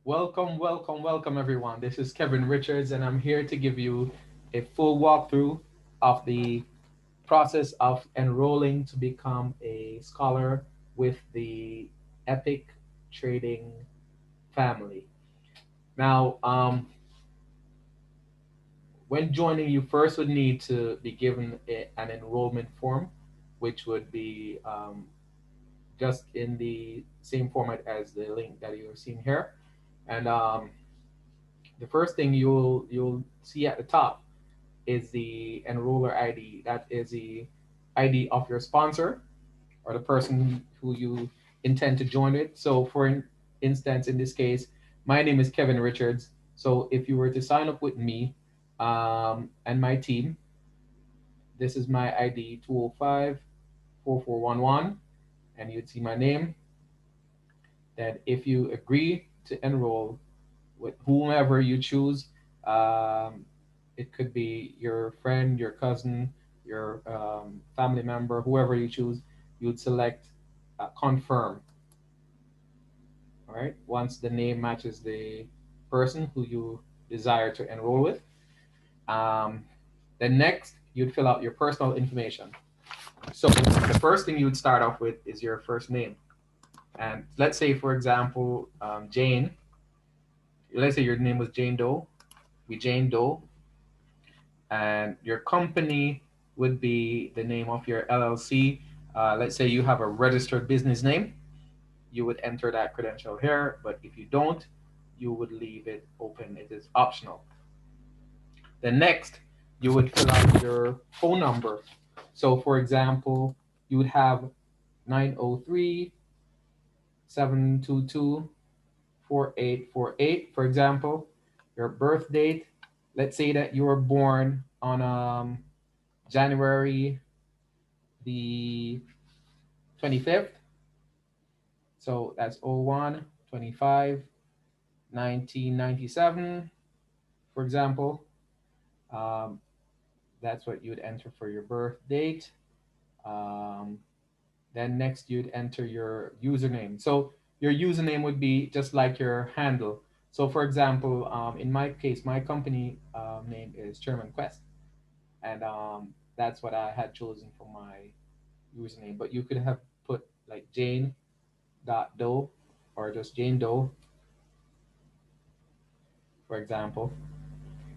Welcome, welcome, welcome, everyone. This is Kevin Richards, and I'm here to give you a full walkthrough of the process of enrolling to become a scholar with the Epic Trading family. Now, when joining, you first would need to be given an enrollment form, which would be just in the same format as the link that you're seeing here. And the first thing you'll see at the top is the enroller ID. That is the ID of your sponsor or the person who you intend to join it. So, for instance, in this case, my name is Kevin Richards. So, if you were to sign up with me and my team, this is my ID 205-4411, and you'd see my name. Then, if you agree to enroll with whomever you choose. Um, it could be your friend, your cousin, your family member, whoever you choose. You'd select confirm. All right. Once the name matches the person who you desire to enroll with, um, then next you'd fill out your personal information. So the first thing you would start off with is your first name. And let's say, for example, Jane. Let's say your name was Jane Doe. Be Jane Doe, and your company would be the name of your LLC. Let's say you have a registered business name, you would enter that credential here, but if you don't, you would leave it open. It is optional. Then next, you would fill out your phone number. So for example, you would have 903-722-4848. For example, your birth date. Let's say that you were born on January the 25th. So that's 01/25/1997, for example. Um, that's what you would enter for your birth date. Um, then next you'd enter your username. So your username would be just like your handle. So for example, in my case, my company name is Chairman Quest, and that's what I had chosen for my username. But you could have put like Jane.Doe or just Jane Doe, for example.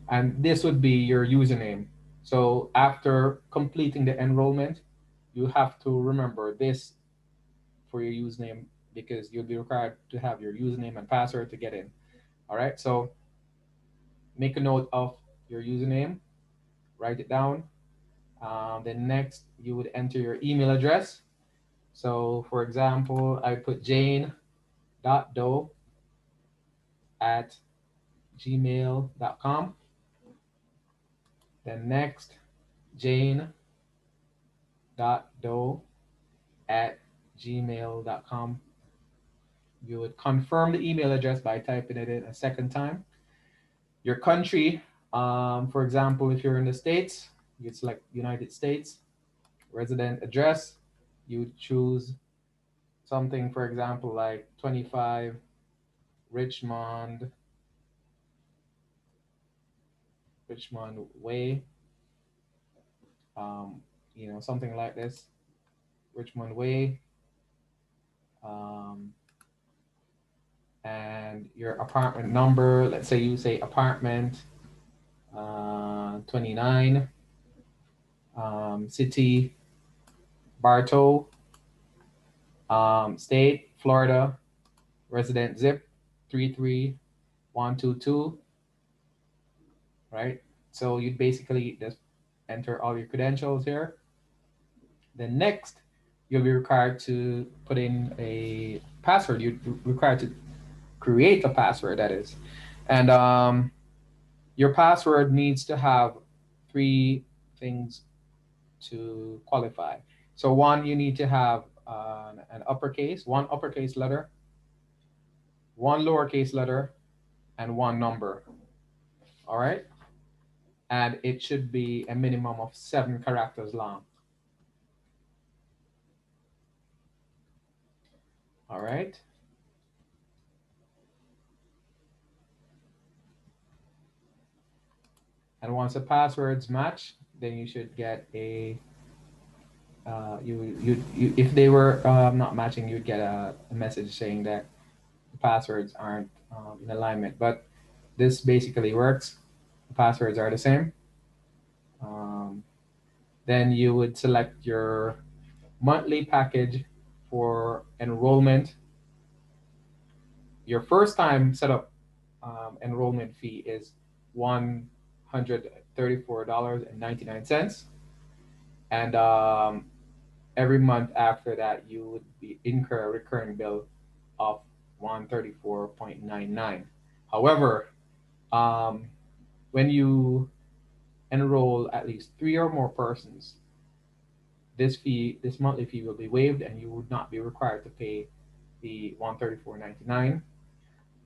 And this would be your username. So after completing the enrollment, you have to remember this for your username because you'll be required to have your username and password to get in. All right. So make a note of your username, write it down. Then next, you would enter your email address. So for example, I put jane.doe at gmail.com. Then next, jane.doe at gmail.com. You would confirm the email address by typing it in a second time. Your country, for example, if you're in the States, you select United States. Resident address, you choose something, for example, like 25 Richmond, Richmond Way, um, something like this, Richmond Way, um, and your apartment number. Let's say you say apartment 29, city, Bartow, state, Florida, resident zip 33122, right? So you basically just enter all your credentials here. Then next, you'll be required to put in a password. You're required to create a password, that is. And your password needs to have three things to qualify. So one, you need to have one uppercase letter, one lowercase letter, and one number. All right. And it should be a minimum of 7 characters long. All right. And once the passwords match, then you should get you if they were not matching, you'd get a message saying that the passwords aren't in alignment. But this basically works. The passwords are the same. Um, then you would select your monthly package for enrollment. Your first time setup enrollment fee is $134.99, and every month after that you would be incur a recurring bill of 134.99. However, um, when you enroll at least three or more persons, this monthly fee will be waived, and you would not be required to pay the 134.99.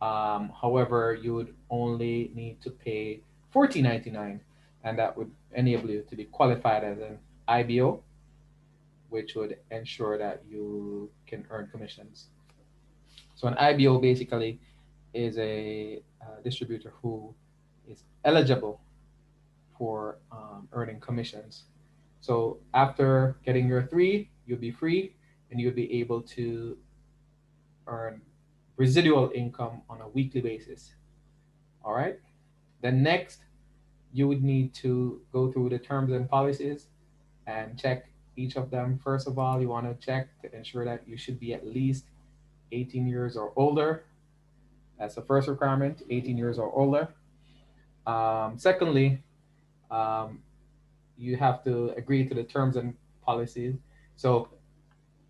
However, you would only need to pay 14.99, and that would enable you to be qualified as an IBO, which would ensure that you can earn commissions. So an IBO basically is a distributor who is eligible for earning commissions. So after getting your three, you'll be free, and you'll be able to earn residual income on a weekly basis. All right. Then next, you would need to go through the terms and policies and check each of them. First of all, you want to check to ensure that you should be at least 18 years or older. That's the first requirement, 18 years or older. Secondly, um, you have to agree to the terms and policies. So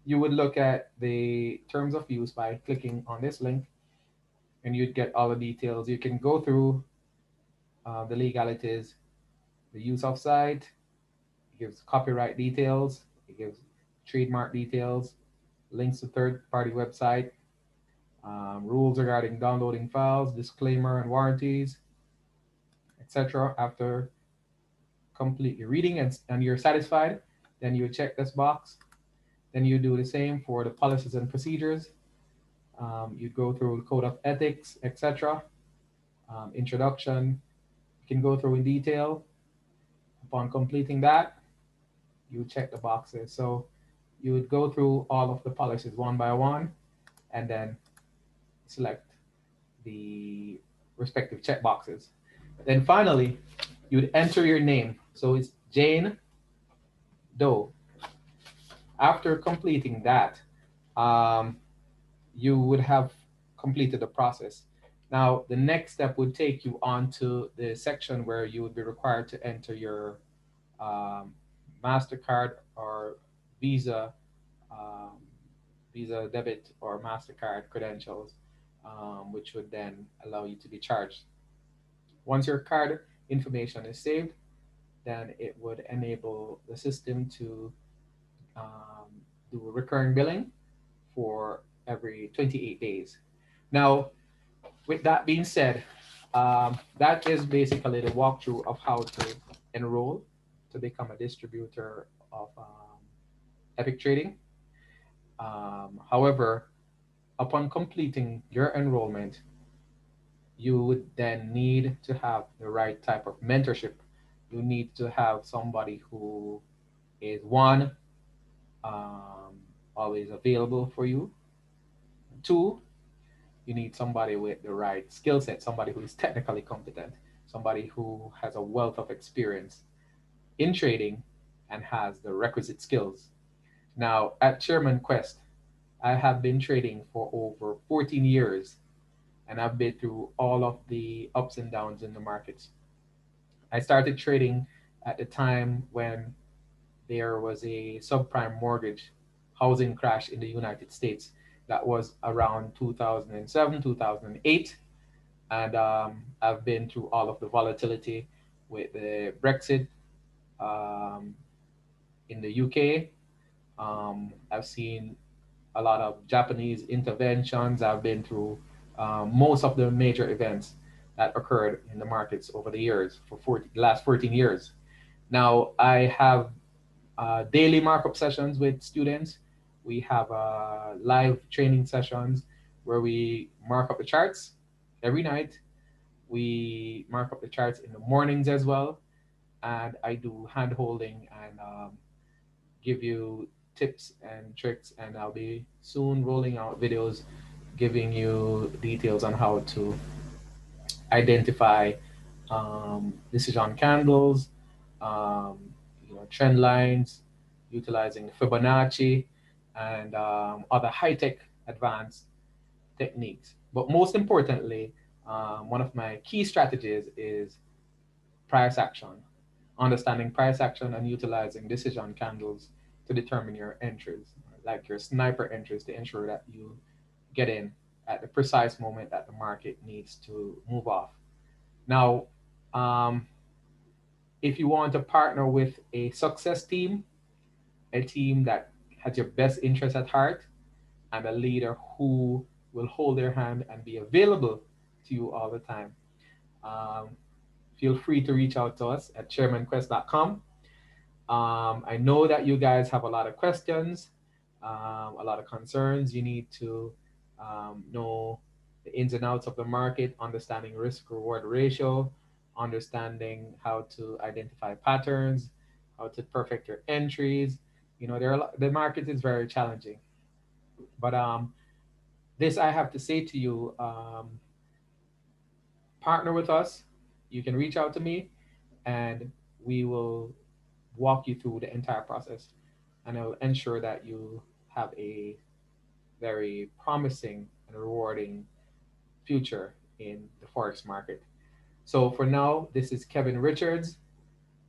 you would look at the terms of use by clicking on this link, and you'd get all the details. You can go through the legalities, the use of site, it gives copyright details, it gives trademark details, links to third-party website, rules regarding downloading files, disclaimer and warranties, etc. After completely reading and you're satisfied, then you check this box. Then you do the same for the policies and procedures. You go through the code of ethics, etc. Introduction, you can go through in detail. Upon completing that, you check the boxes. So you would go through all of the policies one by one, and then select the respective check boxes. Then finally, you would enter your name. So it's Jane Doe. After completing that, um, you would have completed the process. Now, the next step would take you on to the section where you would be required to enter your um, MasterCard or Visa, um, Visa debit or MasterCard credentials, which would then allow you to be charged. Once your card information is saved, then it would enable the system to um, do recurring billing for every 28 days. Now, with that being said, that is basically the walkthrough of how to enroll to become a distributor of Epic Trading. However, upon completing your enrollment, you would then need to have the right type of mentorship. You need to have somebody who is one, um, always available for you. Two, you need somebody with the right skill set, somebody who is technically competent, somebody who has a wealth of experience in trading and has the requisite skills. Now, at Chairman Quest, I have been trading for over 14 years, and I've been through all of the ups and downs in the markets. I started trading at the time when there was a subprime mortgage housing crash in the United States. That was around 2007, 2008. And I've been through all of the volatility with the Brexit um, in the UK. I've seen a lot of Japanese interventions. I've been through most of the major events that occurred in the markets over the years for the last 14 years. Now, I have daily markup sessions with students. We have live training sessions where we mark up the charts every night. We mark up the charts in the mornings as well, and I do hand holding and give you tips and tricks. And I'll be soon rolling out videos giving you details on how to identify decision candles, um, trend lines, utilizing Fibonacci, and other high-tech advanced techniques. But most importantly, one of my key strategies is price action, understanding price action and utilizing decision candles to determine your entries, like your sniper entries, to ensure that you get in at the precise moment that the market needs to move off. Now, um, if you want to partner with a success team, a team that has your best interest at heart, and a leader who will hold their hand and be available to you all the time, um, feel free to reach out to us at chairmanquest.com. I know that you guys have a lot of questions, a lot of concerns. You need to know the ins and outs of the market, understanding risk reward ratio, understanding how to identify patterns, how to perfect your entries. The market is very challenging, but this I have to say to you: partner with us. You can reach out to me, and we will walk you through the entire process, and it'll ensure that you have a very promising and rewarding future in the Forex market. So for now, this is Kevin Richards,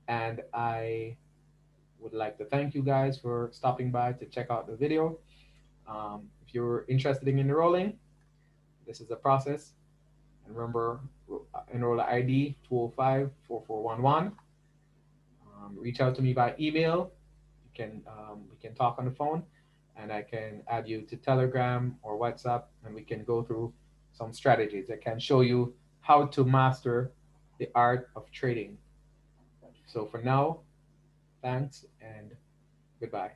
and I would like to thank you guys for stopping by to check out the video. If you're interested in enrolling, this is the process. And remember, Enroller ID 205-4411. Reach out to me by email. We can talk on the phone, and I can add you to Telegram or WhatsApp, and we can go through some strategies that can show you how to master the art of trading. So for now, thanks and goodbye.